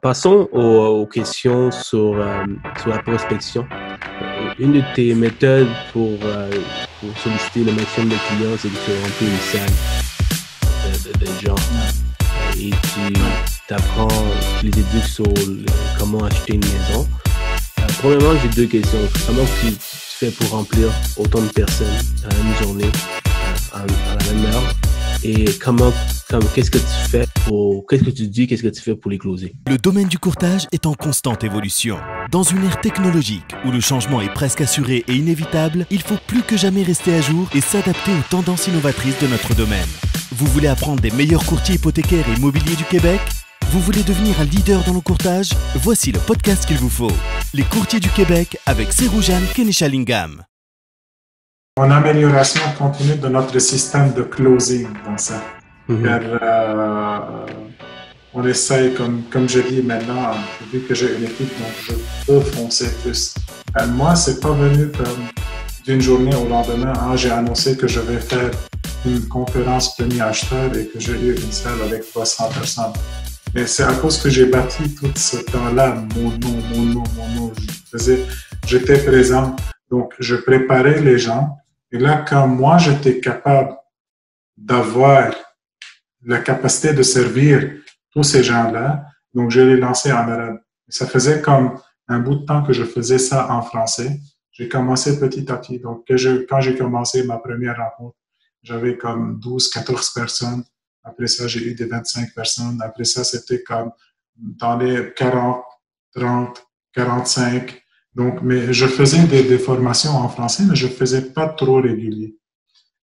Passons aux questions sur la prospection. Une de tes méthodes pour solliciter le maximum de clients, c'est que tu remplis une salle de gens et tu les éduques sur comment acheter une maison. Premièrement, j'ai deux questions. Comment tu fais pour remplir autant de personnes à une journée, à la même heure? Et qu'est-ce que tu fais qu'est-ce que tu dis, qu'est-ce que tu fais pour les closer? Le domaine du courtage est en constante évolution. Dans une ère technologique où le changement est presque assuré et inévitable, il faut plus que jamais rester à jour et s'adapter aux tendances innovatrices de notre domaine. Vous voulez apprendre des meilleurs courtiers hypothécaires et immobiliers du Québec? Vous voulez devenir un leader dans le courtage? Voici le podcast qu'il vous faut. Les courtiers du Québec avec Seroujane Kenishalingam. En amélioration continue de notre système de closing dans ça. Car on essaye, comme je dis maintenant, vu que j'ai une équipe, donc je peux foncer plus. Moi, c'est pas venu comme d'une journée au lendemain. J'ai annoncé que je vais faire une conférence premier acheteur et que j'ai eu une salle avec 300 personnes. Mais c'est à cause que j'ai bâti tout ce temps-là, mon nom. J'étais présent, donc je préparais les gens. Et là, quand moi, j'étais capable d'avoir la capacité de servir tous ces gens-là, donc je l'ai lancé en arabe. Ça faisait comme un bout de temps que je faisais ça en français. J'ai commencé petit à petit. Donc, quand j'ai commencé ma première rencontre, j'avais comme 12, 14 personnes. Après ça, j'ai eu des 25 personnes. Après ça, c'était comme dans les 40, 30, 45. Donc, mais je faisais des formations en français, mais je faisais pas trop régulier.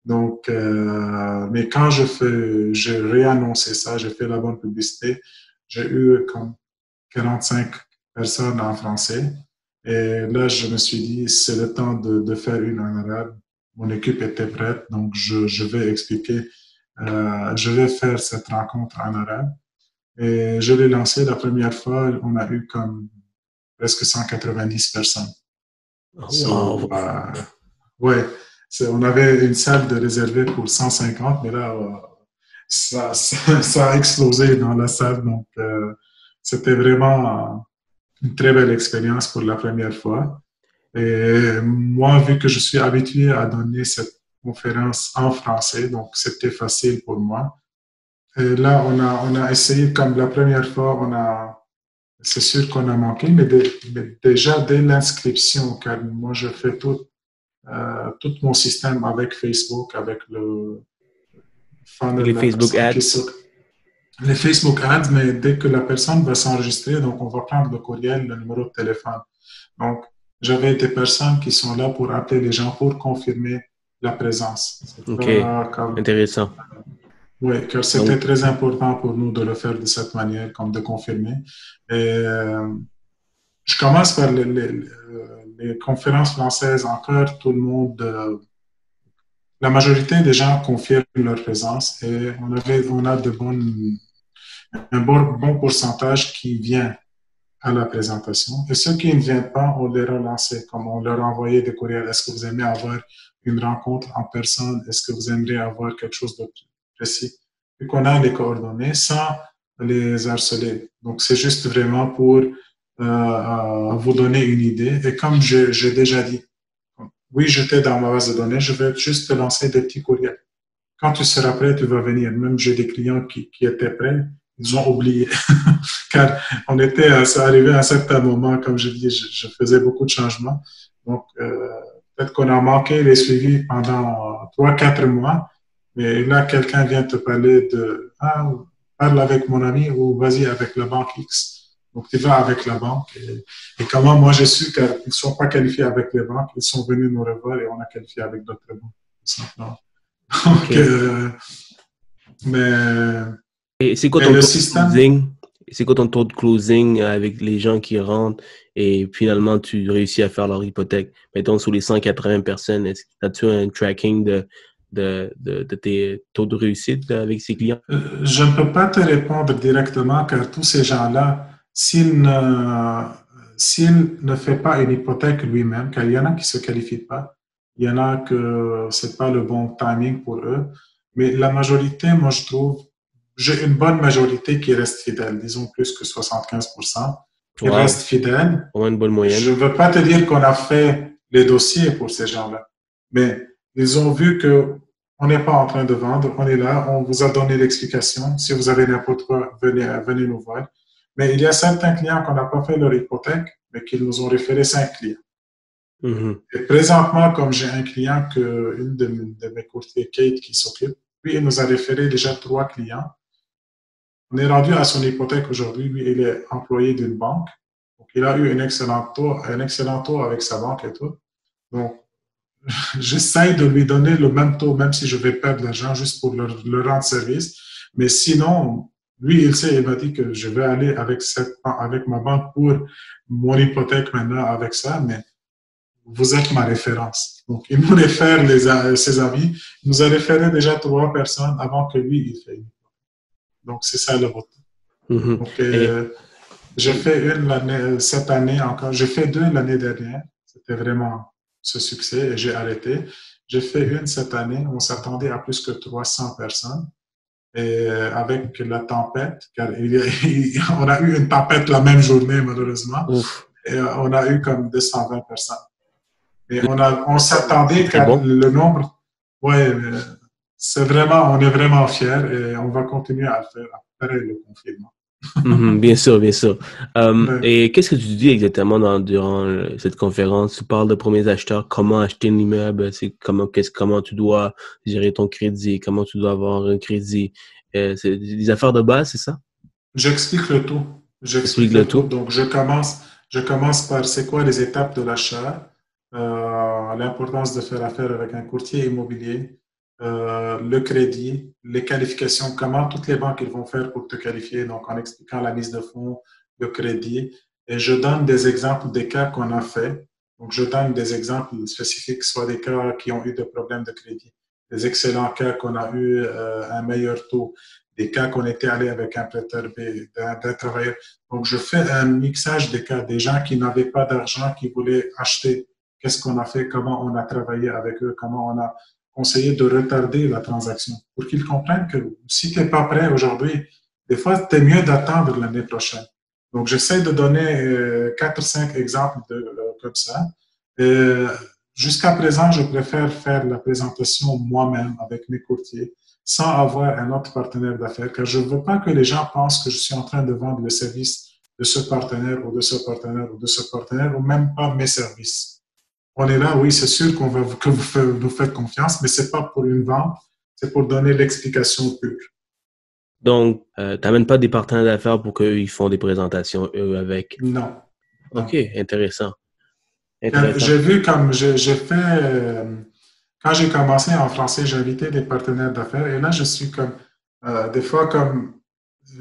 Donc, mais quand j'ai réannoncé ça, j'ai fait la bonne publicité, j'ai eu comme 45 personnes en français. Et là, je me suis dit, c'est le temps de faire une en arabe. Mon équipe était prête, donc je vais expliquer, je vais faire cette rencontre en arabe. Et je l'ai lancé la première fois, on a eu comme presque 190 personnes. Wow. Ouais, on avait une salle de réservée pour 150, mais là, ça a explosé dans la salle. Donc, c'était vraiment une très belle expérience pour la première fois. Et moi, vu que je suis habitué à donner cette conférence en français, donc c'était facile pour moi. Et là, on a essayé, comme la première fois, c'est sûr qu'on a manqué, mais déjà dès l'inscription, car moi je fais tout mon système avec Facebook, avec le funnel. Les Facebook Ads. Les Facebook Ads, mais dès que la personne va s'enregistrer, donc on va prendre le courriel, le numéro de téléphone. Donc, j'avais des personnes qui sont là pour appeler les gens pour confirmer la présence. OK, intéressant. Oui, car c'était très important pour nous de le faire de cette manière, comme de confirmer. Et je commence par les conférences françaises. Encore, tout le monde, la majorité des gens confirment leur présence et on a un bon pourcentage qui vient à la présentation. Et ceux qui ne viennent pas, on les relançait, comme on leur envoyait des courriels. Est-ce que vous aimez avoir une rencontre en personne? Est-ce que vous aimeriez avoir quelque chose de précis? Et qu'on a les coordonnées sans les harceler. Donc, c'est juste vraiment pour vous donner une idée. Et comme j'ai déjà dit, oui, j'étais dans ma base de données, je vais juste te lancer des petits courriels. Quand tu seras prêt, tu vas venir. Même j'ai des clients qui étaient prêts, ils ont oublié. Car ça arrivait à un certain moment, comme je dis, je faisais beaucoup de changements. Donc, peut-être qu'on a manqué les suivis pendant 3-4 mois. Mais là, quelqu'un vient te parler parle avec mon ami ou vas-y avec la banque X. Donc, tu vas avec la banque. Et comment moi, j'ai su qu'ils ne sont pas qualifiés avec les banques, ils sont venus nous revoir et on a qualifié avec d'autres banques, tout simplement. Donc, Okay. mais... Et c'est quoi ton taux de closing? C'est quoi ton taux de closing avec les gens qui rentrent et finalement, tu réussis à faire leur hypothèque? Mettons, sur les 180 personnes, as-tu un tracking de tes taux de réussite avec ces clients? Je ne peux pas te répondre directement car tous ces gens-là, s'il ne fait pas une hypothèque lui-même, car il y en a qui ne se qualifient pas, il y en a que ce n'est pas le bon timing pour eux, mais la majorité, moi je trouve, j'ai une bonne majorité qui reste fidèle, disons plus que 75%, qui Wow, reste fidèle. vraiment une bonne moyenne. Je ne veux pas te dire qu'on a fait les dossiers pour ces gens-là, mais ils ont vu que on n'est pas en train de vendre, on est là, on vous a donné l'explication. Si vous avez n'importe quoi, venez nous voir. Mais il y a certains clients qu'on n'a pas fait leur hypothèque, mais qui nous ont référé 5 clients. Mhm. Et présentement, comme j'ai un client que une de mes courtiers, Kate, qui s'occupe, lui, il nous a référé déjà 3 clients. On est rendu à son hypothèque aujourd'hui. Lui, il est employé d'une banque. Donc, il a eu un excellent taux avec sa banque et tout. Donc, j'essaie de lui donner le même taux, même si je vais perdre de l'argent juste pour le rendre service. Mais sinon, lui, il sait, il m'a dit que je vais aller avec ma banque pour mon hypothèque maintenant avec ça, mais vous êtes ma référence. Donc, il nous réfère ses amis. Il nous a référé déjà 3 personnes avant que lui, il fait. Donc, c'est ça le vote. Mhm. Donc, Et, j'ai fait cette année encore. J'ai fait 2 l'année dernière. C'était vraiment ce succès et j'ai arrêté. J'ai fait une cette année. On s'attendait à plus que 300 personnes. Et avec la tempête, car on a eu une tempête la même journée, malheureusement. ouf, Et on a eu comme 220 personnes. Et on s'attendait très qu'à bon. le nombre. Ouais, on est vraiment fiers et on va continuer à le faire après le confinement. Mhm, bien sûr, bien sûr. Ouais. Et qu'est-ce que tu dis exactement durant cette conférence? Tu parles de premiers acheteurs, comment acheter un immeuble, c'est comment tu dois gérer ton crédit, comment tu dois avoir un crédit. C'est des affaires de base, c'est ça? J'explique le tout. J'explique Explique le le tout. tout. Donc, je commence par c'est quoi les étapes de l'achat, l'importance de faire affaire avec un courtier immobilier, le crédit, les qualifications, comment toutes les banques ils vont faire pour te qualifier, donc en expliquant la mise de fonds, le crédit. Et je donne des exemples des cas qu'on a fait. Donc, je donne des exemples spécifiques, soit des cas qui ont eu des problèmes de crédit, des excellents cas qu'on a eu un meilleur taux, des cas qu'on était allé avec un prêteur d'un travailleur. Donc, je fais un mixage des cas, des gens qui n'avaient pas d'argent, qui voulaient acheter. Qu'est-ce qu'on a fait, comment on a travaillé avec eux, comment on a conseillé de retarder la transaction pour qu'ils comprennent que si tu n'es pas prêt aujourd'hui, des fois, c'est mieux d'attendre l'année prochaine. Donc, j'essaie de donner 4 ou 5 exemples comme ça. Jusqu'à présent, je préfère faire la présentation moi-même avec mes courtiers sans avoir un autre partenaire d'affaires, car je ne veux pas que les gens pensent que je suis en train de vendre le service de ce partenaire ou de ce partenaire ou de ce partenaire, ou même pas mes services. On est là, oui, c'est sûr que vous nous faites confiance, mais c'est pas pour une vente, c'est pour donner l'explication pure. Donc, t'amènes pas des partenaires d'affaires pour qu'eux, ils font des présentations, eux, avec. Non, non. OK, intéressant. Intéressant. J'ai vu comme j'ai fait, quand j'ai commencé en français, j'ai invité des partenaires d'affaires et là, je suis comme, des fois, comme,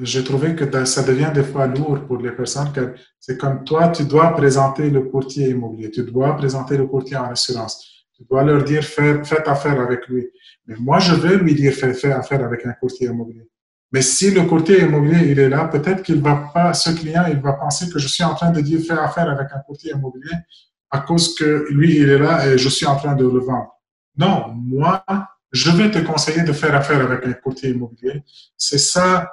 j'ai trouvé que ça devient des fois lourd pour les personnes, que c'est comme toi, tu dois présenter le courtier immobilier, tu dois présenter le courtier en assurance, tu dois leur dire, faites affaire avec lui. Mais moi, je veux lui dire, faites affaire avec un courtier immobilier. Mais si le courtier immobilier, il est là, peut-être qu'il va pas, ce client, il va penser que je suis en train de dire, fais affaire avec un courtier immobilier à cause que lui, il est là et je suis en train de le vendre. Non, moi, je vais te conseiller de faire affaire avec un courtier immobilier. C'est ça,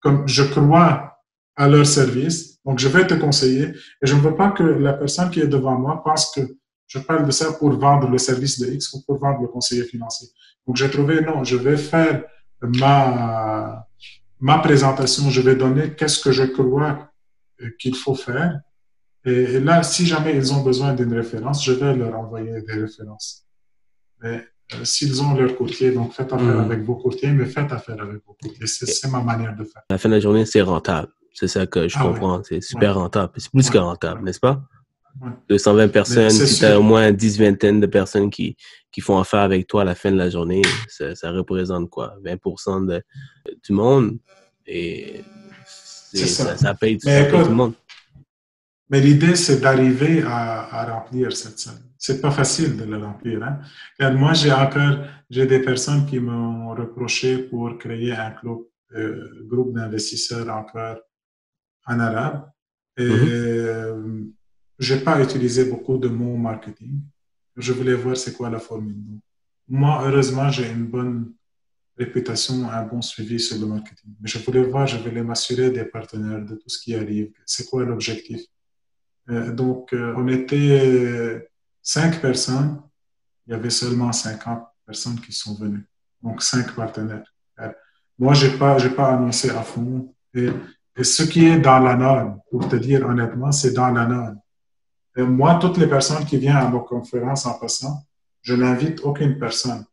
comme je crois à leur service, donc je vais te conseiller et je ne veux pas que la personne qui est devant moi pense que je parle de ça pour vendre le service de X ou pour vendre le conseiller financier. Donc j'ai trouvé, non, je vais faire ma présentation, je vais donner qu'est-ce que je crois qu'il faut faire. Et là, si jamais ils ont besoin d'une référence, je vais leur envoyer des références. Mais s'ils ont leur courtier, donc faites affaire avec vos courtiers, mais faites affaire avec vos courtiers. C'est ma manière de faire. À la fin de la journée, c'est rentable. C'est ça que je comprends. Oui. C'est super rentable. C'est plus que rentable, n'est-ce pas? Ouais. 220 personnes, si tu as au moins 10 vingtaine de personnes qui font affaire avec toi à la fin de la journée, ça représente quoi? 20% du monde et ça paye tout le monde. Mais l'idée, c'est d'arriver à remplir cette salle. C'est pas facile de le remplir. Hein? Car moi, j'ai des personnes qui m'ont reproché pour créer un groupe d'investisseurs encore en arabe. Et j'ai pas utilisé beaucoup de mots marketing. Je voulais voir c'est quoi la formule. Moi, heureusement, j'ai une bonne réputation, un bon suivi sur le marketing. Mais je voulais voir, je voulais m'assurer des partenaires, de tout ce qui arrive. C'est quoi l'objectif? Donc, on était 5 personnes. Il y avait seulement 50 personnes qui sont venues. Donc, 5 partenaires. Moi, j'ai pas annoncé à fond. Et ce qui est dans la norme, pour te dire honnêtement, c'est dans la norme. Et moi, toutes les personnes qui viennent à nos conférences en passant, je n'invite aucune personne.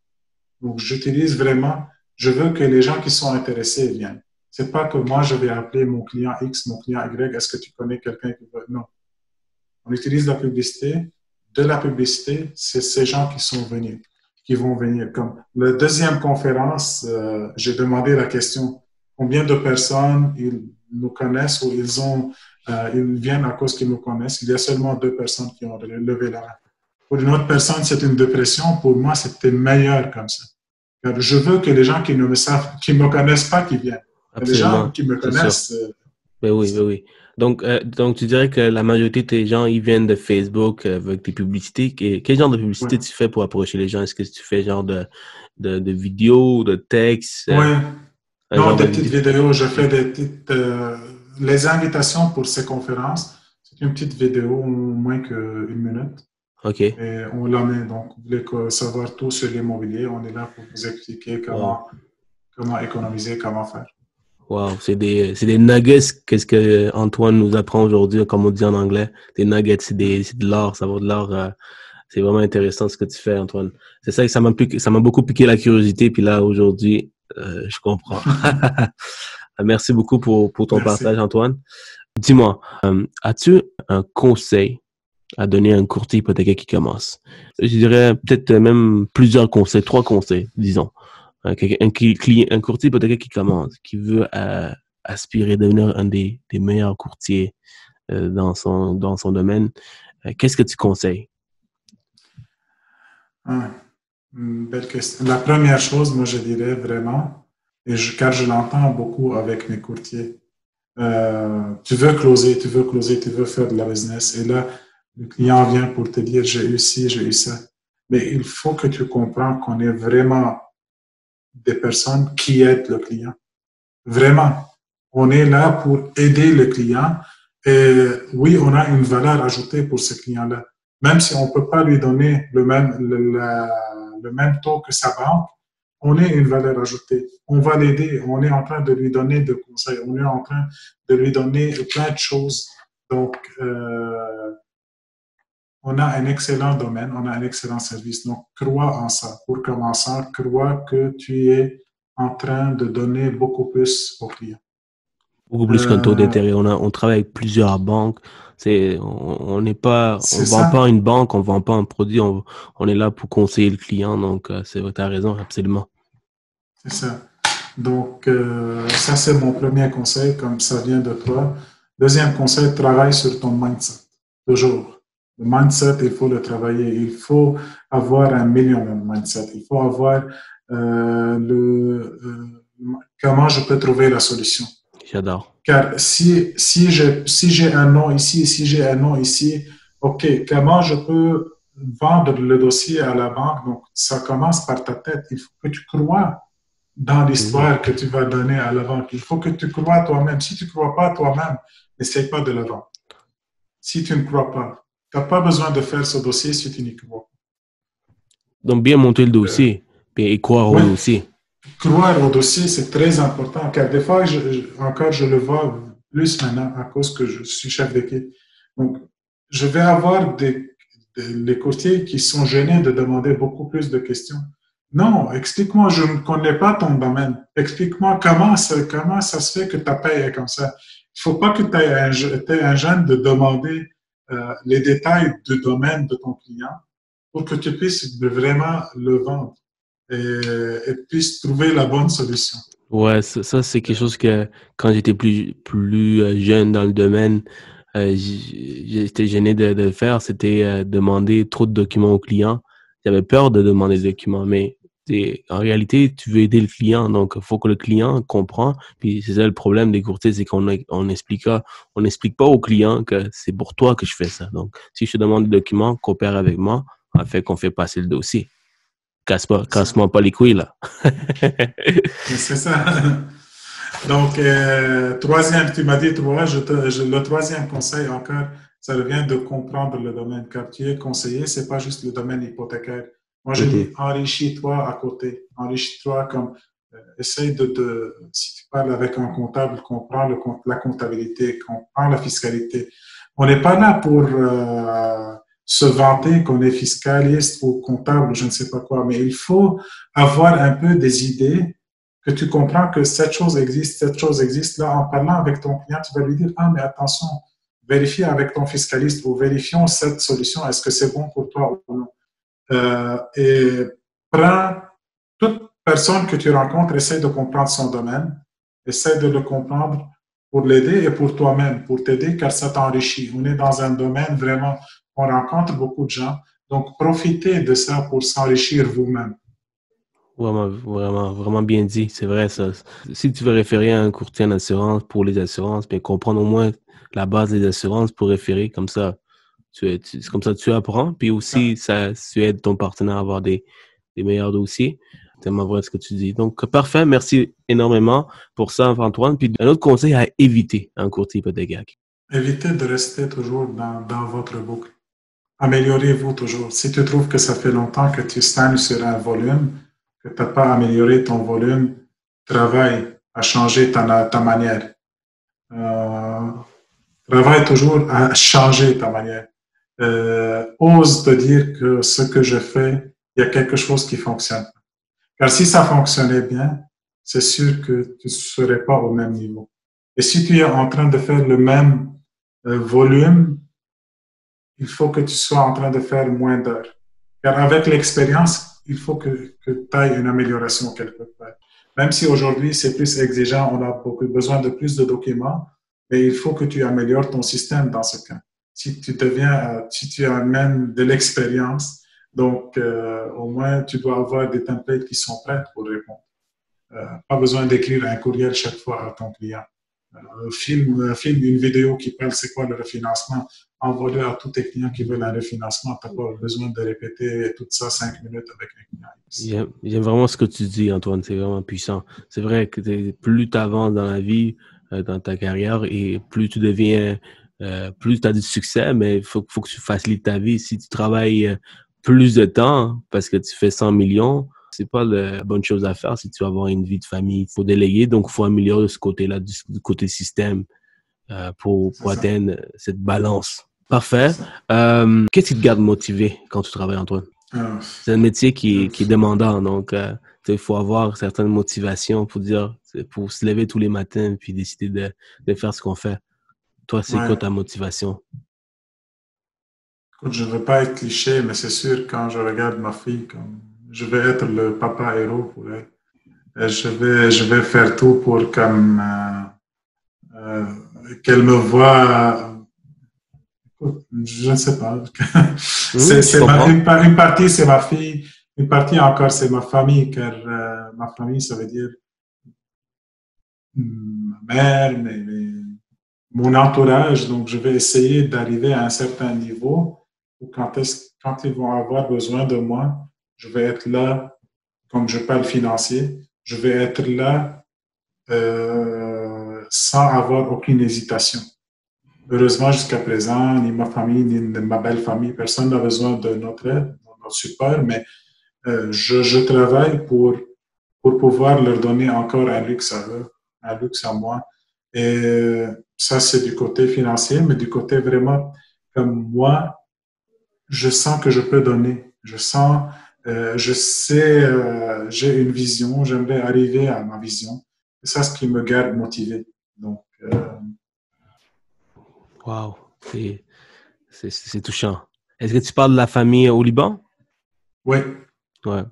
Donc, j'utilise vraiment, je veux que les gens qui sont intéressés viennent. C'est pas que moi, je vais appeler mon client X, mon client Y, est-ce que tu connais quelqu'un qui veut? Non. On utilise la publicité. De la publicité, c'est ces gens qui sont venus, qui vont venir. Comme la deuxième conférence, j'ai demandé la question, combien de personnes ils nous connaissent ou ils viennent à cause qu'ils nous connaissent. Il y a seulement 2 personnes qui ont levé la main. Pour une autre personne, c'est une dépression. Pour moi, c'était meilleur comme ça. Car je veux que les gens qui ne me savent, qui me connaissent pas, qui viennent. Absolument. Les gens qui me connaissent. Ben oui, ben oui. Donc, tu dirais que la majorité des gens, ils viennent de Facebook avec tes publicités. Quel genre de publicité tu fais pour approcher les gens? Est-ce que tu fais genre de vidéos, de textes? Oui. Non, des petites vidéos. Je fais des petites... les invitations pour ces conférences, c'est une petite vidéo, moins qu'une minute. OK. Et on la met. Donc, vous voulez savoir tout sur l'immobilier, on est là pour vous expliquer comment économiser, comment faire. Wow, c'est des nuggets, qu'est-ce que Antoine nous apprend aujourd'hui, comme on dit en anglais. Des nuggets, c'est de l'or, ça vaut de l'or. C'est vraiment intéressant ce que tu fais, Antoine. C'est ça que ça m'a beaucoup piqué la curiosité, puis là, aujourd'hui, je comprends. Merci beaucoup pour ton partage, Antoine. Dis-moi, as-tu un conseil à donner à un courtier hypothécaire qui commence? Je dirais peut-être même plusieurs conseils, 3 conseils, disons. Un courtier hypothécaire qui commence, qui veut aspirer à devenir un des meilleurs courtiers dans son domaine, qu'est-ce que tu conseilles? Une belle question. La première chose, moi, je dirais vraiment, car je l'entends beaucoup avec mes courtiers, tu veux closer, tu veux faire de la business. Et là, le client vient pour te dire, j'ai eu ci, j'ai eu ça. Mais il faut que tu comprennes qu'on est vraiment des personnes qui aident le client. Vraiment. On est là pour aider le client. Et oui, on a une valeur ajoutée pour ce client-là. Même si on ne peut pas lui donner le même taux que sa banque, on est une valeur ajoutée. On va l'aider. On est en train de lui donner des conseils. On est en train de lui donner plein de choses. Donc, on a un excellent domaine, on a un excellent service. Donc, crois en ça. Pour commencer, crois que tu es en train de donner beaucoup plus aux clients. Beaucoup plus qu'un taux d'intérêt. On travaille avec plusieurs banques. On n'est pas, on vend pas une banque, on vend pas un produit. On est là pour conseiller le client. Donc, c'est vrai, tu as raison, absolument. C'est ça. Donc, ça, c'est mon premier conseil, comme ça vient de toi. Deuxième conseil, travaille sur ton mindset. Toujours. Le mindset, il faut le travailler. Il faut avoir un minimum mindset. Il faut avoir comment je peux trouver la solution. J'adore. Car si j'ai un nom ici, si j'ai un nom ici, OK, comment je peux vendre le dossier à la banque? Donc, ça commence par ta tête. Il faut que tu crois dans l'histoire que tu vas donner à la banque. Il faut que tu crois toi-même. Si tu ne crois pas toi-même, n'essaie pas de la vendre. Si tu ne crois pas, tu n'as pas besoin de faire ce dossier si tu n'y crois pas. Donc, bien monter le dossier et croire au dossier. Croire au dossier, c'est très important, car des fois, je le vois plus maintenant à cause que je suis chef d'équipe. Donc, je vais avoir les courtiers qui sont gênés de demander beaucoup plus de questions. Non, explique-moi, je ne connais pas ton domaine. Explique-moi comment ça se fait que ta paye est comme ça. Il ne faut pas que tu aies un gêne de demander les détails du domaine de ton client pour que tu puisses vraiment le vendre et puisses trouver la bonne solution. Ouais, ça c'est quelque chose que quand j'étais plus jeune dans le domaine, j'étais gêné de faire. C'était demander trop de documents au client. J'avais peur de demander des documents, mais en réalité, tu veux aider le client, donc il faut que le client comprend. Puis c'est ça le problème des courtiers, c'est qu'on n'explique pas au client que c'est pour toi que je fais ça. Donc, si je te demande des documents, coopère avec moi, afin qu'on fait passer le dossier. Casse-moi pas les couilles, là. C'est ça. Donc, troisième, tu m'as dit trois, le troisième conseil encore, ça revient de comprendre le domaine. Car tu es conseiller, c'est pas juste le domaine hypothécaire. Moi, je dis, enrichis-toi à côté. Enrichis-toi comme, essaye si tu parles avec un comptable, comprends la comptabilité, comprends la fiscalité. On n'est pas là pour se vanter qu'on est fiscaliste ou comptable, je ne sais pas quoi, mais il faut avoir un peu des idées que tu comprends que cette chose existe. Là, en parlant avec ton client, tu vas lui dire, ah, mais attention, vérifie avec ton fiscaliste ou vérifions cette solution, est-ce que c'est bon pour toi ou non. Et prends toute personne que tu rencontres, essaie de comprendre son domaine, essaie de le comprendre pour l'aider et pour toi-même, pour t'aider, car ça t'enrichit. On est dans un domaine vraiment, on rencontre beaucoup de gens, donc profitez de ça pour s'enrichir vous-même. Vraiment bien dit. C'est vrai, ça. Si tu veux référer à un courtier en assurance pour les assurances, bien comprendre au moins la base des assurances pour référer, comme ça, comme ça, tu apprends. Puis aussi, tu aides ton partenaire à avoir des meilleurs dossiers. C'est tellement vrai ce que tu dis. Donc, parfait. Merci énormément pour ça, Antoine. Puis, un autre conseil à éviter un courtier hypothécaire. Évitez de rester toujours dans votre boucle. Améliorez-vous toujours. Si tu trouves que ça fait longtemps que tu stagnes sur un volume, que tu n'as pas amélioré ton volume, travaille à changer ta manière. Travaille toujours à changer ta manière. Ose te dire que ce que je fais, il y a quelque chose qui fonctionne. Car si ça fonctionnait bien, c'est sûr que tu ne serais pas au même niveau. Et si tu es en train de faire le même volume, il faut que tu sois en train de faire moins d'heures. Car avec l'expérience, il faut que tu ailles une amélioration quelque part. Même si aujourd'hui c'est plus exigeant, on a besoin de plus de documents, mais il faut que tu améliores ton système dans ce cas. Si tu amènes de l'expérience, donc au moins tu dois avoir des templates qui sont prêts pour répondre. Pas besoin d'écrire un courriel chaque fois à ton client. Filme une vidéo qui parle c'est quoi le refinancement, envoie-le à tous tes clients qui veulent un refinancement. Tu n'as pas besoin de répéter tout ça 5 minutes avec les clients. J'aime vraiment ce que tu dis, Antoine. C'est vraiment puissant. C'est vrai que plus tu avances dans la vie, dans ta carrière, et plus tu deviens, plus tu as du succès, mais il faut que tu facilites ta vie. Si tu travailles plus de temps parce que tu fais 100 millions, c'est pas la bonne chose à faire si tu veux avoir une vie de famille. Il faut déléguer, donc il faut améliorer ce côté-là, du côté système, pour atteindre cette balance. Parfait. Qu'est-ce qui te garde motivé quand tu travailles, Antoine? C'est un métier qui est demandant, donc il faut avoir certaines motivations pour se lever tous les matins puis décider de faire ce qu'on fait. Toi, c'est quoi ta motivation? Écoute, je ne veux pas être cliché, mais c'est sûr, quand je regarde ma fille, je vais être le papa héros pour elle. Je vais faire tout pour qu'elle me voie. Écoute, je ne sais pas. Une partie, c'est ma fille. Une partie encore, c'est ma famille, car ma famille, ça veut dire ma mère, mon entourage. Donc, je vais essayer d'arriver à un certain niveau où quand ils vont avoir besoin de moi, je vais être là, comme je parle financier, je vais être là sans avoir aucune hésitation. Heureusement, jusqu'à présent, ni ma famille, ni ma belle famille, personne n'a besoin de notre aide, de notre support, mais je travaille pour pouvoir leur donner encore un luxe à eux, un luxe à moi. Et ça, c'est du côté financier, mais du côté vraiment, comme moi, je sens que je peux donner. Je sais, j'ai une vision, j'aimerais arriver à ma vision. C'est ça ce qui me garde motivé. Donc, wow, c'est touchant. Est-ce que tu parles de la famille au Liban? Oui. Ouais.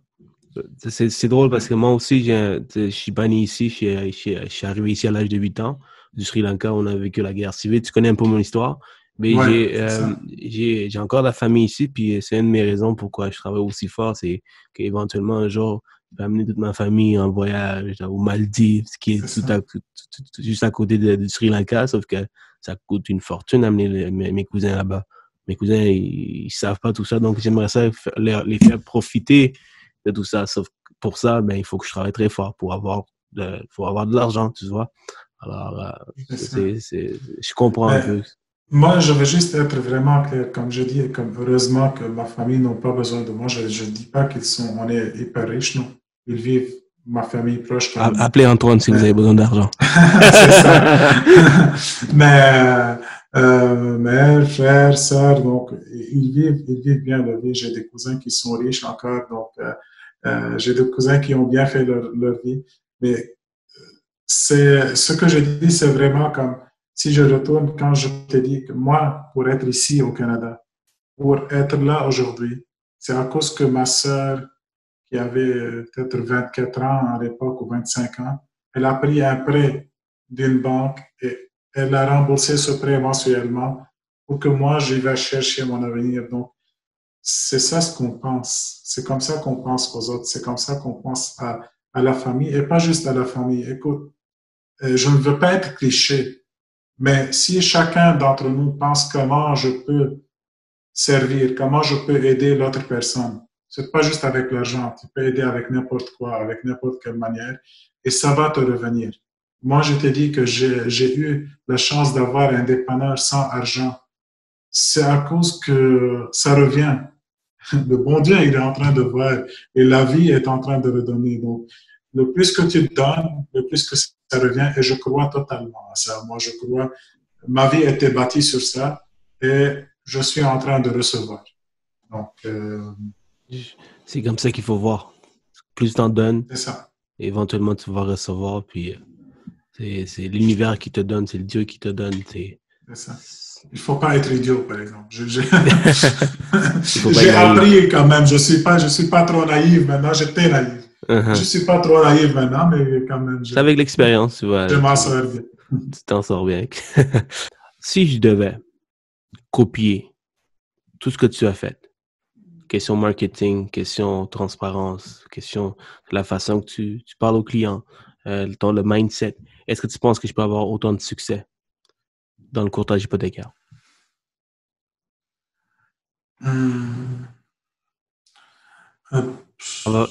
C'est drôle parce que moi aussi, je suis pas né ici, je suis arrivé ici à l'âge de 8 ans, du Sri Lanka, on a vécu la guerre civile. Tu connais un peu mon histoire? Mais j'ai encore la famille ici, puis c'est une de mes raisons pourquoi je travaille aussi fort, c'est qu'éventuellement, un jour, je vais amener toute ma famille en voyage aux Maldives, ce qui est juste à côté du Sri Lanka, sauf que ça coûte une fortune d'amener mes cousins là-bas. Mes cousins, ils savent pas tout ça, donc j'aimerais ça les faire profiter de tout ça. Sauf que pour ça, ben, il faut que je travaille très fort pour avoir de l'argent, tu vois. Alors, je comprends un peu. Moi, je veux juste être vraiment clair. Comme je dis, comme heureusement que ma famille n'a pas besoin de moi. Je ne dis pas on est hyper riches, non. Ils vivent, ma famille proche comme... Appelez Antoine si vous avez besoin d'argent. C'est ça. Mère, frère, sœur, donc ils vivent bien leur vie. J'ai des cousins qui sont riches encore, donc j'ai des cousins qui ont bien fait leur vie. Mais c'est ce que je dis, c'est vraiment comme si je retourne quand je te dis que moi, pour être ici au Canada, pour être là aujourd'hui, c'est à cause que ma sœur, qui avait peut-être 24 ans à l'époque ou 25 ans, elle a pris un prêt d'une banque et elle a remboursé ce prêt mensuellement pour que moi, je vais chercher mon avenir. Donc, c'est ça ce qu'on pense. C'est comme ça qu'on pense aux autres. C'est comme ça qu'on pense à la famille et pas juste à la famille. Écoute, je ne veux pas être cliché, mais si chacun d'entre nous pense comment je peux servir, comment je peux aider l'autre personne, c'est pas juste avec l'argent, tu peux aider avec n'importe quoi, avec n'importe quelle manière, et ça va te revenir. Moi, je te dis que j'ai eu la chance d'avoir un dépanneur sans argent. C'est à cause que ça revient. Le bon Dieu, il est en train de voir et la vie est en train de redonner. Donc, le plus que tu donnes, le plus que ça revient et je crois totalement à ça. Moi, je crois, ma vie était bâtie sur ça et je suis en train de recevoir. Donc, c'est comme ça qu'il faut voir. Plus t'en donnes, c'est ça. Éventuellement tu vas recevoir. Puis c'est l'univers qui te donne, c'est le Dieu qui te donne. C'est ça. Il faut pas être idiot, par exemple. J'ai naïf. appris quand même. Je suis pas trop naïf maintenant. J'étais naïf. Je suis pas trop naïf maintenant, mais quand même. C'est avec l'expérience, tu vois. Je m'en sors bien. Tu t'en sors bien. Si je devais copier tout ce que tu as fait, question marketing, question transparence, question de la façon que tu parles aux clients, le mindset, est-ce que tu penses que je peux avoir autant de succès dans le courtage hypothécaire?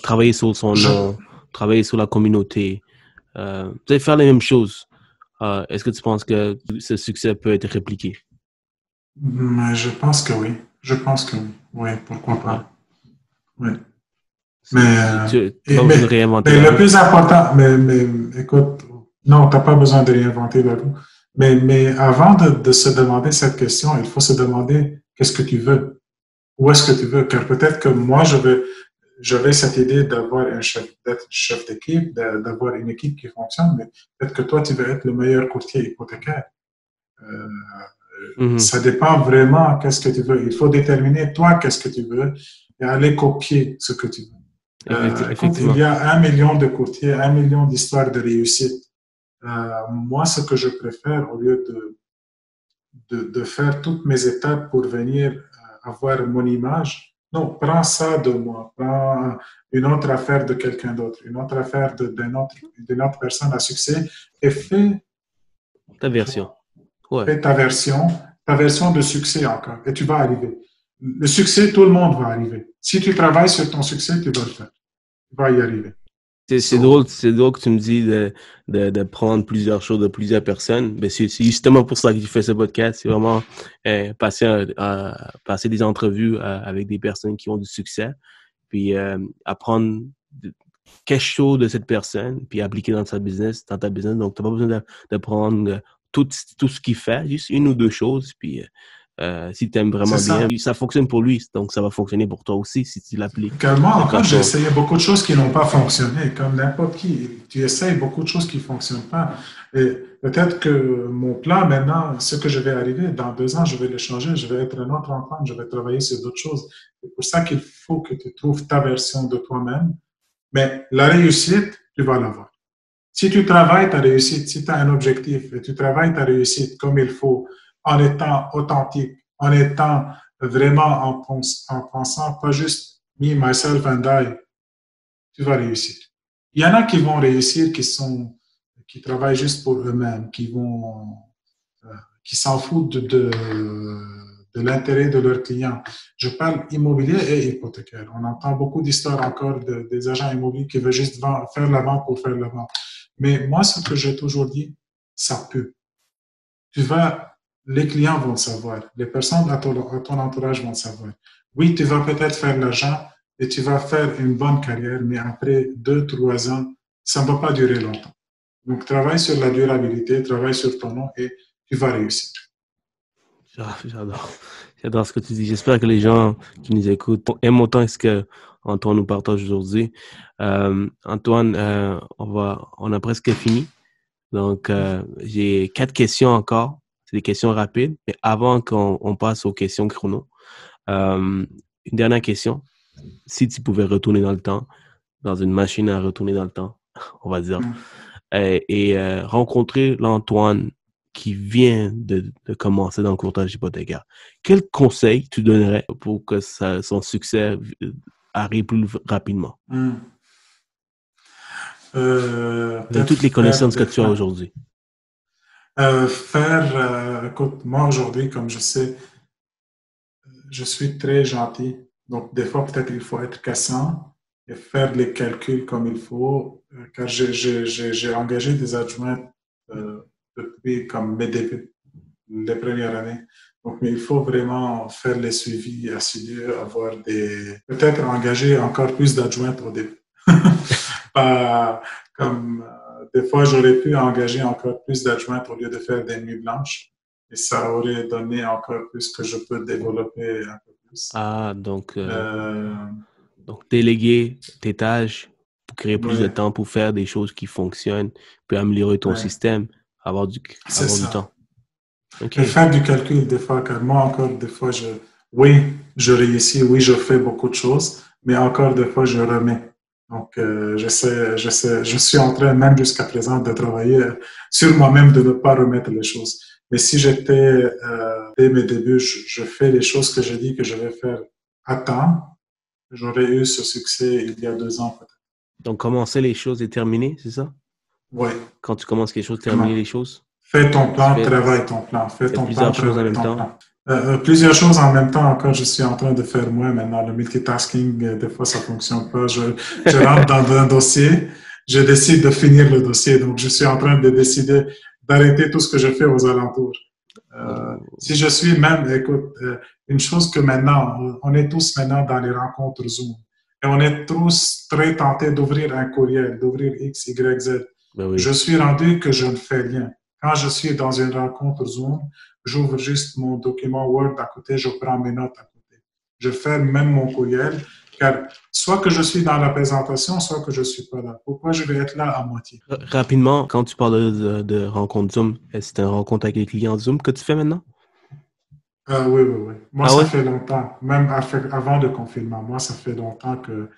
Travailler sur son nom, travailler sur la communauté, faire les mêmes choses. Est-ce que tu penses que ce succès peut être répliqué? Je pense que oui. Oui, pourquoi pas. Oui. Mais le plus important, écoute, non, tu n'as pas besoin de réinventer la roue. Mais avant de se demander cette question, il faut se demander qu'est-ce que tu veux? Où est-ce que tu veux? Car peut-être que moi, j'avais cette idée d'être chef d'équipe, d'avoir une équipe qui fonctionne, mais peut-être que toi, tu veux être le meilleur courtier hypothécaire. Ça dépend vraiment qu'est-ce que tu veux. Il faut déterminer toi qu'est-ce que tu veux et aller copier ce que tu veux. Écoute, il y a 1 million de courtiers, 1 million d'histoires de réussite. Moi, ce que je préfère, au lieu de faire toutes mes étapes pour venir avoir mon image, non, prends ça de moi, prends une autre affaire de quelqu'un d'autre, une autre affaire d'une autre personne à succès et fais ta version. Ouais. Fais ta version de succès encore et tu vas arriver. Le succès, tout le monde va arriver. Si tu travailles sur ton succès, tu vas le faire. Tu vas y arriver. C'est drôle que tu me dis de prendre plusieurs choses de plusieurs personnes. Mais c'est justement pour ça que je fais ce podcast. C'est vraiment passer des entrevues avec des personnes qui ont du succès, puis apprendre quelque chose de cette personne, puis appliquer dans ta business. Donc, tu n'as pas besoin de prendre tout ce qu'il fait, juste une ou deux choses, puis si tu aimes vraiment bien, ça fonctionne pour lui, donc ça va fonctionner pour toi aussi si tu l'appliques. Car moi, encore, j'ai essayé beaucoup de choses qui n'ont pas fonctionné, comme n'importe qui. Tu essayes beaucoup de choses qui ne fonctionnent pas. Et peut-être que mon plan maintenant, ce que je vais arriver, dans 2 ans, je vais le changer, je vais être un autre enfant, je vais travailler sur d'autres choses. C'est pour ça qu'il faut que tu trouves ta version de toi-même. Mais la réussite, tu vas l'avoir. Si tu travailles ta réussite, si tu as un objectif et tu travailles ta réussite comme il faut, en étant authentique, en étant vraiment en pensant pas juste me, myself and I, tu vas réussir. Il y en a qui vont réussir, qui travaillent juste pour eux-mêmes, qui s'en foutent de l'intérêt de leurs clients. Je parle immobilier et hypothécaire. On entend beaucoup d'histoires encore des agents immobiliers qui veulent juste faire la vente pour faire la vente. Mais moi, ce que j'ai toujours dit, ça peut. Les clients vont le savoir. Les personnes à ton entourage vont le savoir. Oui, tu vas peut-être faire l'argent et tu vas faire une bonne carrière, mais après 2, 3 ans, ça ne va pas durer longtemps. Donc, travaille sur la durabilité, travaille sur ton nom et tu vas réussir. J'adore. J'adore ce que tu dis. J'espère que les gens qui nous écoutent aiment autant ce que Antoine nous partage aujourd'hui. Antoine, on a presque fini. Donc, j'ai 4 questions encore. C'est des questions rapides. Mais avant qu'on passe aux questions chrono, une dernière question. Si tu pouvais retourner dans le temps, dans une machine à retourner dans le temps, on va dire, et rencontrer l'Antoine qui vient de commencer dans le courtage hypothécaire, quel conseil tu donnerais pour que son succès arrive plus rapidement? De toutes les connaissances que tu as aujourd'hui. Écoute, moi aujourd'hui, comme je sais, je suis très gentil. Donc, des fois, peut-être il faut être cassant et faire les calculs comme il faut, car j'ai engagé des adjoints depuis comme mes débuts, les premières années. Donc, mais il faut vraiment faire les suivis assidus, peut-être engager encore plus d'adjointes au début. Pas comme des fois, j'aurais pu engager encore plus d'adjointes au lieu de faire des nuits blanches. Et ça aurait donné encore plus que je peux développer un peu plus. Ah, donc déléguer tes tâches pour créer plus de temps pour faire des choses qui fonctionnent, puis améliorer ton système, avoir du temps. Okay. Et faire du calcul des fois, car moi encore des fois, je réussis, oui, je fais beaucoup de choses, mais encore des fois, je remets. Donc, je suis en train, même jusqu'à présent, de travailler sur moi-même, de ne pas remettre les choses. Mais si j'étais, dès mes débuts, je fais les choses que j'ai dit que je vais faire à temps, j'aurais eu ce succès il y a 2 ans peut-être. Donc, commencer les choses et terminer, c'est ça? Oui. Quand tu commences quelque chose, terminer les choses? Fais ton plan, travaille ton plan. Fais ton plan, travaille ton plan. Plusieurs choses en même temps. Encore, je suis en train de faire moi maintenant. Le multitasking, des fois, ça fonctionne pas. Je rentre dans un dossier, je décide de finir le dossier. Donc, je suis en train de décider d'arrêter tout ce que je fais aux alentours. Si je suis même, écoute, une chose que maintenant, on est tous maintenant dans les rencontres Zoom. Et on est tous très tentés d'ouvrir un courriel, d'ouvrir X, Y, Z. Ben oui. Je suis rendu que je ne fais rien. Quand je suis dans une rencontre Zoom, j'ouvre juste mon document Word à côté, je prends mes notes à côté. Je ferme même mon courriel, car soit que je suis dans la présentation, soit que je ne suis pas là. Pourquoi je vais être là à moitié? Rapidement, quand tu parles de rencontre Zoom, est-ce que c'est une rencontre avec les clients Zoom que tu fais maintenant? Oui. Moi, ça fait longtemps, même avant le confinement. Moi, ça fait longtemps que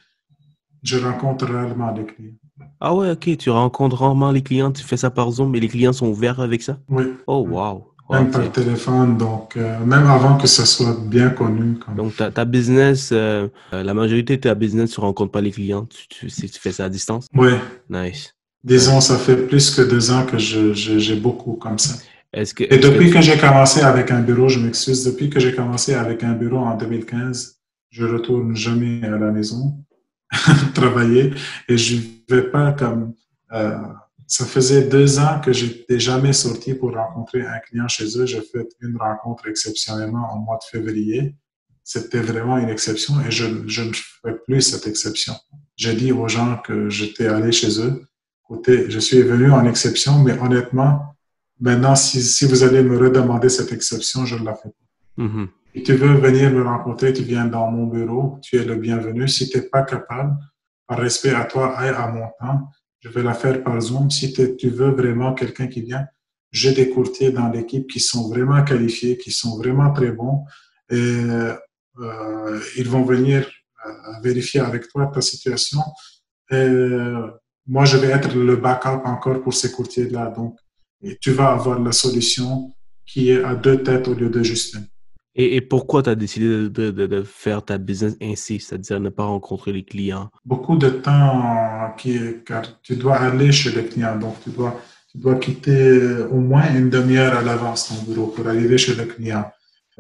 je rencontre rarement les clients. Ah ouais, ok. Tu rencontres rarement les clients, tu fais ça par Zoom, mais les clients sont ouverts avec ça? Oui. Oh, wow. Même par téléphone, donc même avant que ça soit bien connu. Donc, ta business, la majorité de ta business, tu ne rencontres pas les clients, tu fais ça à distance? Oui. Nice. Disons, ça fait plus que 2 ans que j'ai beaucoup comme ça. Et depuis que j'ai commencé avec un bureau, je m'excuse, depuis que j'ai commencé avec un bureau en 2015, je retourne jamais à la maison travailler et je vais pas comme... ça faisait 2 ans que j'étais jamais sorti pour rencontrer un client chez eux. J'ai fait une rencontre exceptionnellement au mois de février. C'était vraiment une exception et je ne fais plus cette exception. J'ai dit aux gens que j'étais allé chez eux. Écoutez, je suis venu en exception, mais honnêtement, maintenant, si vous allez me redemander cette exception, je ne la fais pas. Mm-hmm. Si tu veux venir me rencontrer, tu viens dans mon bureau, tu es le bienvenu. Si tu n'es pas capable, par respect à toi et à mon temps, je vais la faire par Zoom. Si tu veux vraiment quelqu'un qui vient, j'ai des courtiers dans l'équipe qui sont vraiment qualifiés, qui sont vraiment très bons. Et ils vont venir vérifier avec toi ta situation. Et moi, je vais être le backup encore pour ces courtiers-là. Donc, et tu vas avoir la solution qui est à 2 têtes au lieu de juste une. Et pourquoi tu as décidé de faire ta business ainsi, c'est-à-dire ne pas rencontrer les clients? Beaucoup de temps, car tu dois aller chez les clients. Donc, tu dois quitter au moins une demi-heure à l'avance ton bureau pour arriver chez le client.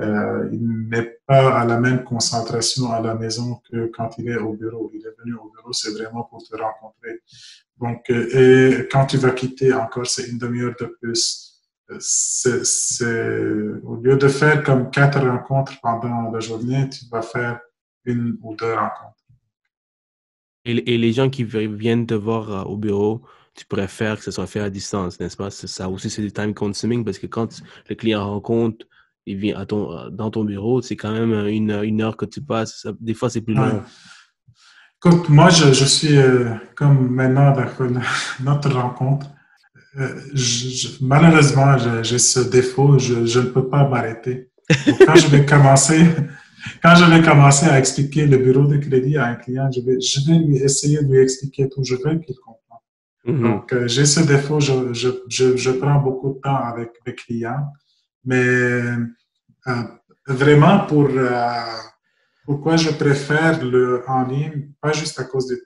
il n'est pas à la même concentration à la maison que quand il est au bureau. Il est venu au bureau, c'est vraiment pour te rencontrer. Donc, et quand tu vas quitter encore, c'est une demi-heure de plus. Au lieu de faire comme 4 rencontres pendant la journée, tu vas faire 1 ou 2 rencontres. Et les gens qui viennent te voir au bureau, tu préfères que ce soit fait à distance, n'est-ce pas? Ça aussi, c'est du time consuming parce que quand le client rencontre, il vient dans ton bureau, c'est quand même une heure que tu passes. Des fois, c'est plus long. Ouais. Écoute, moi, je suis comme maintenant dans notre rencontre. Malheureusement, j'ai ce défaut, je ne peux pas m'arrêter. Donc, quand je vais commencer à expliquer le bureau de crédit à un client, je vais lui essayer de lui expliquer tout. Je veux qu'il comprenne. Mm-hmm. Donc, j'ai ce défaut, je prends beaucoup de temps avec mes clients, mais vraiment pourquoi je préfère le en ligne, pas juste à cause du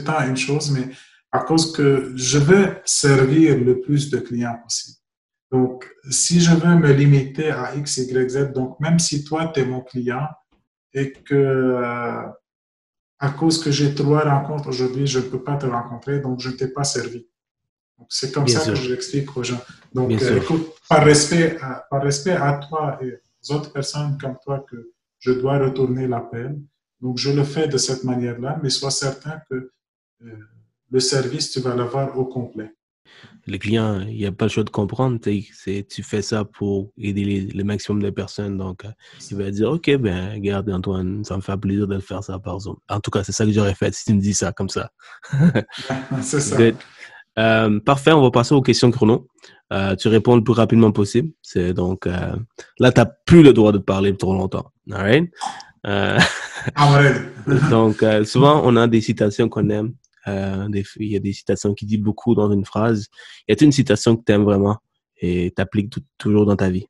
temps, une chose, mais à cause que je veux servir le plus de clients possible. Donc, si je veux me limiter à X, Y, Z, donc même si toi, tu es mon client et que à cause que j'ai 3 rencontres aujourd'hui, je ne peux pas te rencontrer, donc je ne t'ai pas servi. Donc, c'est comme Bien ça sûr. que je l'explique aux gens. Donc, Bien sûr. écoute, par respect à toi et aux autres personnes comme toi que je dois retourner l'appel. Donc, je le fais de cette manière-là, mais sois certain que le service, tu vas l'avoir au complet. Le client, il n'y a pas le choix de comprendre. Tu fais ça pour aider le maximum de personnes. Donc, il va dire, OK, ben, regarde, Antoine, ça me fait plaisir de faire ça par Zoom. En tout cas, c'est ça que j'aurais fait si tu me dis ça comme ça. C'est ça. Good. Parfait, on va passer aux questions chrono. Tu réponds le plus rapidement possible. Donc, là, tu n'as plus le droit de parler trop longtemps. All right? Donc, souvent, on a des citations qu'on aime. Il y a des citations qui disent beaucoup dans une phrase. Y a-t-il une citation que tu aimes vraiment et t'appliques toujours dans ta vie?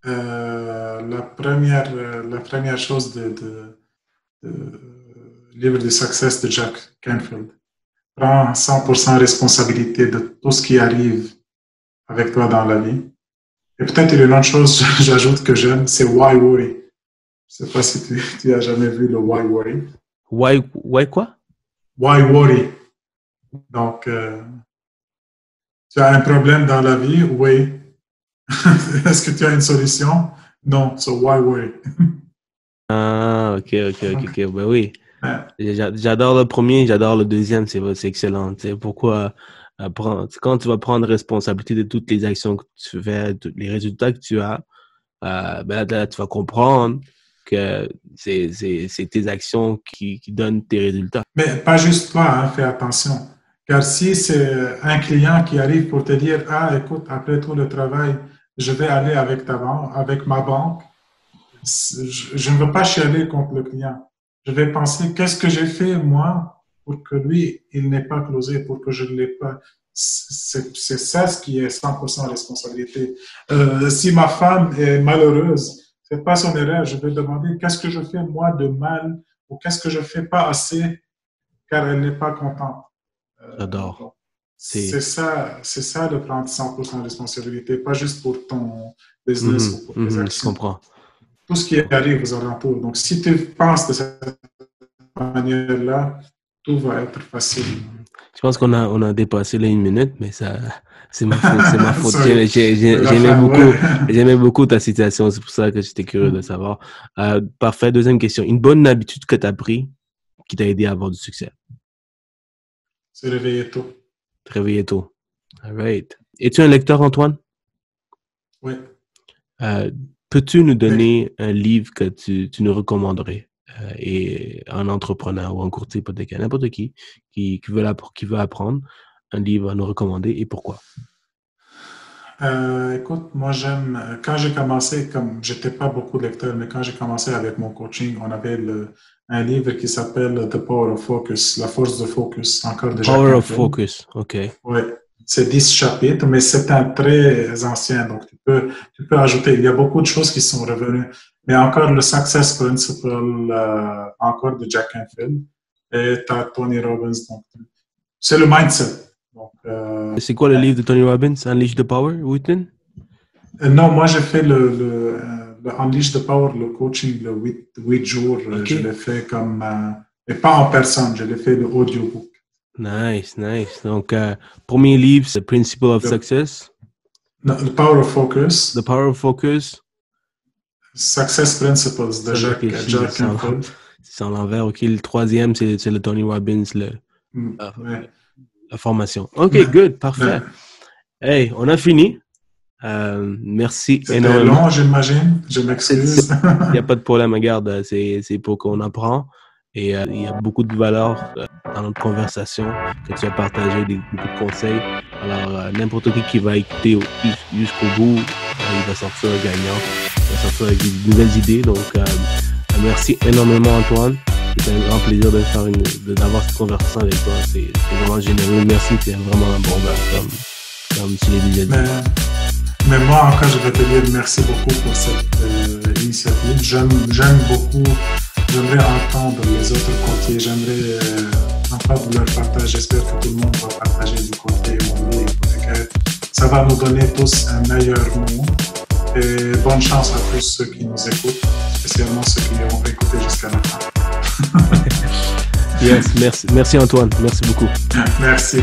La première chose de livre de Success de Jack Canfield. Prends 100% responsabilité de tout ce qui arrive avec toi dans la vie. Et peut-être une autre chose, j'ajoute que j'aime, c'est Why Worry. Je ne sais pas si tu as jamais vu le Why Worry. Why quoi? Why Worry. Donc, tu as un problème dans la vie? Oui. Est-ce que tu as une solution? Non. So, why worry? Ah, ok. Ben oui. J'adore le premier, j'adore le deuxième, c'est excellent. Pourquoi quand tu vas prendre responsabilité de toutes les actions que tu fais, tous les résultats que tu as, ben là, tu vas comprendre que c'est tes actions qui donnent tes résultats. Mais pas juste toi, hein, fais attention. Car si c'est un client qui arrive pour te dire, ah, écoute, après tout le travail, je vais aller avec ma banque, je ne veux pas chialer contre le client. Je vais penser, qu'est-ce que j'ai fait, moi, pour que lui, il n'ait pas closé, pour que je ne l'ai pas. C'est ça ce qui est 100% responsabilité. Si ma femme est malheureuse, c'est pas son erreur. Je vais demander, qu'est-ce que je fais, moi, de mal, ou qu'est-ce que je fais pas assez, car elle n'est pas contente. J'adore. C'est ça de prendre 100% de responsabilité, pas juste pour ton business ou pour tes actions. Je comprends. Tout ce qui arrive aux alentours. Donc, si tu penses de cette manière-là, tout va être facile. Je pense qu'on a dépassé les 1 minute, mais ça, c'est ma faute. J'aimais beaucoup ta citation, c'est pour ça que j'étais curieux de savoir. Parfait. Deuxième question. Une bonne habitude que tu as pris qui t'a aidé à avoir du succès? Se réveiller tôt. Te réveiller tôt. All right. Es-tu un lecteur, Antoine? Oui. Peux-tu nous donner un livre que tu nous recommanderais? Et un entrepreneur ou un courtier hypothécaire, n'importe qui veut apprendre, un livre à nous recommander et pourquoi? Écoute, moi j'aime, quand j'ai commencé, comme j'étais pas beaucoup de lecteur, mais quand j'ai commencé avec mon coaching, on avait un livre qui s'appelle The Power of Focus, La force de focus, encore de Jacques Power of Canfield. Focus, ok. Oui, c'est 10 chapitres, mais c'est un très ancien, donc tu peux ajouter. Il y a beaucoup de choses qui sont revenues, mais encore le Success Principle, encore de Jack Canfield, et t'as Tony Robbins, donc c'est le mindset. Donc, c'est quoi le livre de Tony Robbins, Unleash the Power, Witten? Non, moi, j'ai fait le Unleash the Power, le coaching, le 8 jours. Je l'ai fait comme... mais pas en personne, je l'ai fait le audiobook. Nice. Donc, premier livre, c'est Principle of Success. No, The Power of Focus. The Power of Focus. Success Principles de Jack Canfield. C'est en l'envers. OK, le troisième, c'est le Tony Robbins, la formation. OK, good, parfait. Hey, on a fini. Merci énormément. C'était long, j'imagine. Je m'excuse. Il n'y a pas de problème. Regarde, c'est pour qu'on apprend. Et il y a beaucoup de valeur dans notre conversation que tu as partagé, beaucoup de conseils. Alors, n'importe qui va écouter jusqu'au bout, il va sortir gagnant. Il va sortir avec de nouvelles idées. Donc, merci énormément, Antoine. C'était un grand plaisir d'avoir cette conversation avec toi. C'est vraiment généreux. Merci, tu es vraiment un bon gars, comme tu l'as déjà dit. Mais moi, encore, je vais te dire merci beaucoup pour cette initiative. J'aime beaucoup. J'aimerais entendre les autres côtés. J'aimerais encore vous leur partager. J'espère que tout le monde va partager du côté immobilier hypothécaire. Ça va nous donner tous un meilleur monde. Et bonne chance à tous ceux qui nous écoutent, spécialement ceux qui ont écouté jusqu'à la fin. Yes, merci Antoine. Merci beaucoup. Merci.